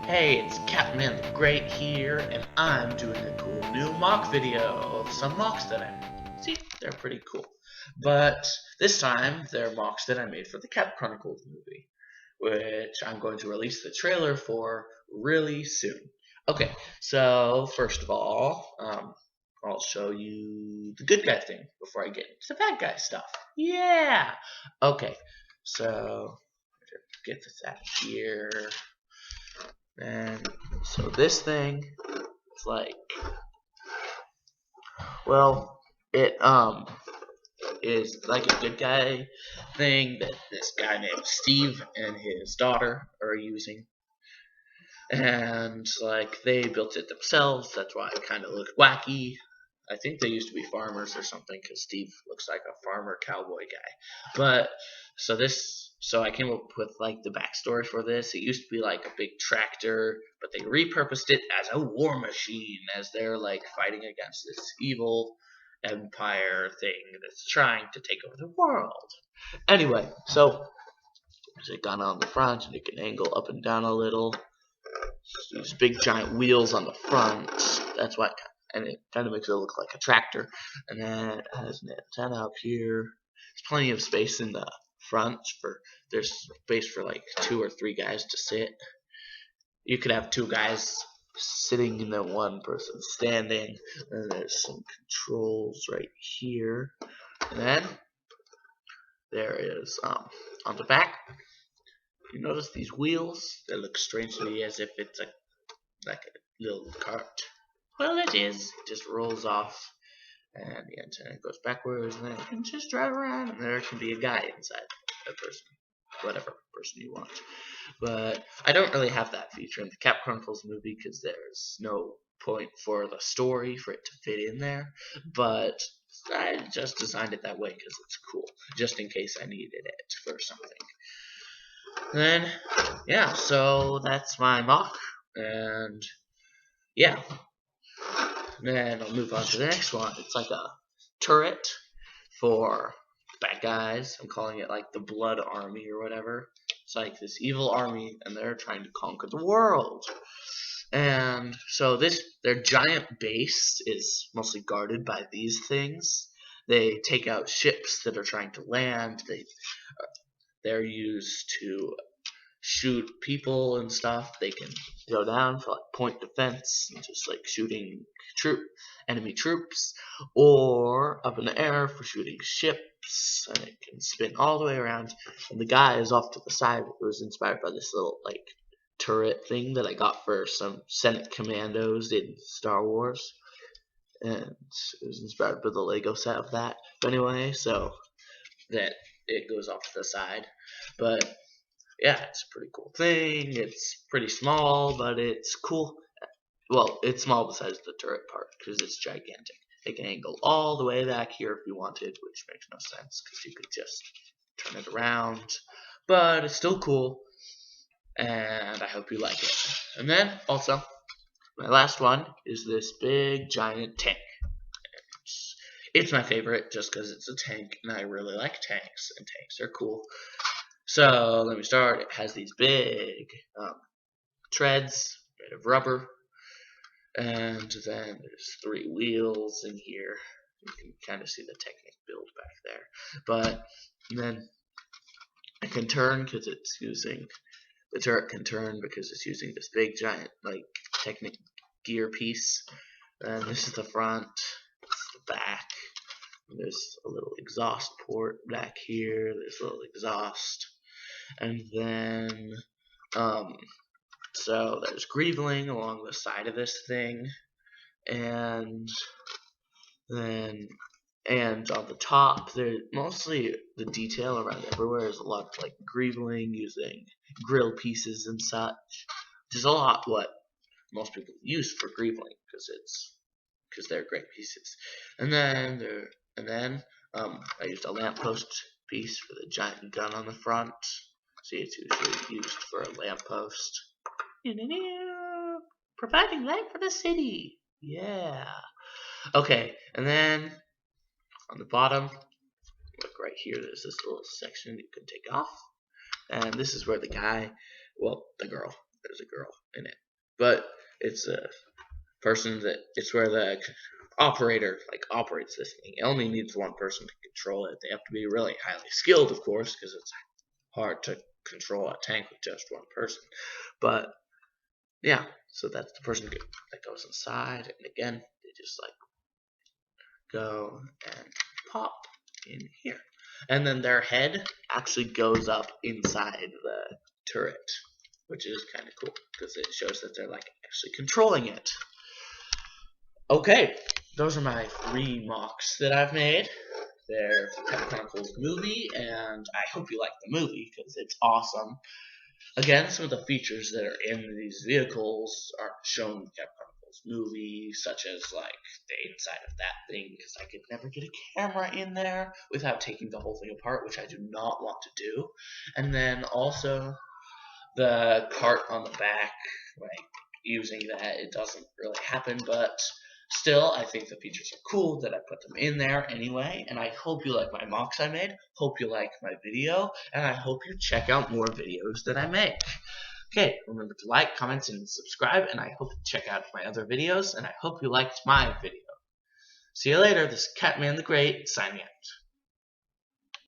Hey, it's Capman the Great here, and I'm doing a cool new mock video of some mocks that I made. See, they're pretty cool. But this time, they're mocks that I made for the Cap Chronicles movie, which I'm going to release the trailer for really soon. Okay, so first of all, I'll show you the good guy thing before I get into the bad guy stuff. Yeah! Okay, so get this out of here. And so this thing is like, well, it is like a good guy thing that this guy named Steve and his daughter are using. And like they built it themselves, that's why it kind of looked wacky. I think they used to be farmers or something because Steve looks like a farmer cowboy guy. But so I came up with like the backstory for this. It used to be like a big tractor, but they repurposed it as a war machine as they're like fighting against this evil empire thing that's trying to take over the world. Anyway, so there's a gun on the front and it can angle up and down a little. These big giant wheels on the front. That's why and it kind of makes it look like a tractor. And then it has an antenna up here. There's plenty of space in the front there's space for like 2 or 3 guys to sit. You could have 2 guys sitting and then 1 person standing. And there's some controls right here. And then there is on the back. You notice these wheels? They look strange to me as if it's like a little cart. Well, it is. It just rolls off, and the antenna goes backwards, and then you can just drive around, and there can be a guy inside, a person, whatever person you want. But I don't really have that feature in the Cap Chronicles movie because there's no point for the story for it to fit in there. But I just designed it that way because it's cool, just in case I needed it for something. Then, yeah, so that's my mock, and yeah. Then I'll move on to the next one. It's like a turret for bad guys. I'm calling it like the Blood Army or whatever. It's like this evil army, and they're trying to conquer the world. And so their giant base is mostly guarded by these things. They take out ships that are trying to land. They're used to shoot people and stuff. They can go down for like point defense and just like shooting enemy troops, or up in the air for shooting ships, and it can spin all the way around. And the guy is off to the side. It was inspired by this little like turret thing that I got for some Senate commandos in Star Wars, and it was inspired by the Lego set of that. But anyway, so that it goes off to the side, but yeah, it's a pretty cool thing. It's pretty small, but it's cool. Well, it's small besides the turret part because it's gigantic. It can angle all the way back here if you wanted, which makes no sense because you could just turn it around. But it's still cool, and I hope you like it. And then, also, my last one is this big giant tank. It's my favorite just because it's a tank, and I really like tanks, and tanks are cool. So let me start. It has these big treads made of rubber, and then there's 3 wheels in here. You can kind of see the Technic build back there. But then it can turn because it's using the turret can turn because it's using this big giant like Technic gear piece. And this is the front. This is the back. There's a little exhaust port back here. There's a little exhaust. And then, so there's greeveling along the side of this thing. And then, and on the top, there mostly the detail around everywhere is a lot of like greeveling using grill pieces and such. Which is a lot what most people use for greeveling because they're great pieces. And then I used a lamppost piece for the giant gun on the front. See, it's usually used for a lamppost. Providing light for the city. Yeah. Okay, and then on the bottom, look right here, there's this little section you can take off. And this is where the girl there's a girl in it, but it's a person it's where the operator operates this thing. It only needs one person to control it. They have to be really highly skilled, of course, because it's hard to control a tank with just one person. But yeah, so that's the person that goes inside, and again, they just go and pop in here. And then their head actually goes up inside the turret, which is kind of cool because it shows that they're actually controlling it. Okay, those are my 3 MOCs that I've made. They're Cap Chronicles Movie, and I hope you like the movie because it's awesome. Again, some of the features that are in these vehicles are shown in Cap Chronicles Movie, such as the inside of that thing, because I could never get a camera in there without taking the whole thing apart, which I do not want to do. And then also the cart on the back, using that, it doesn't really happen, but still, I think the features are cool that I put them in there anyway, and I hope you like my MOCs I made, hope you like my video, and I hope you check out more videos that I make. Okay, remember to like, comment, and subscribe, and I hope you check out my other videos, and I hope you liked my video. See you later, this is Catman the Great, signing out.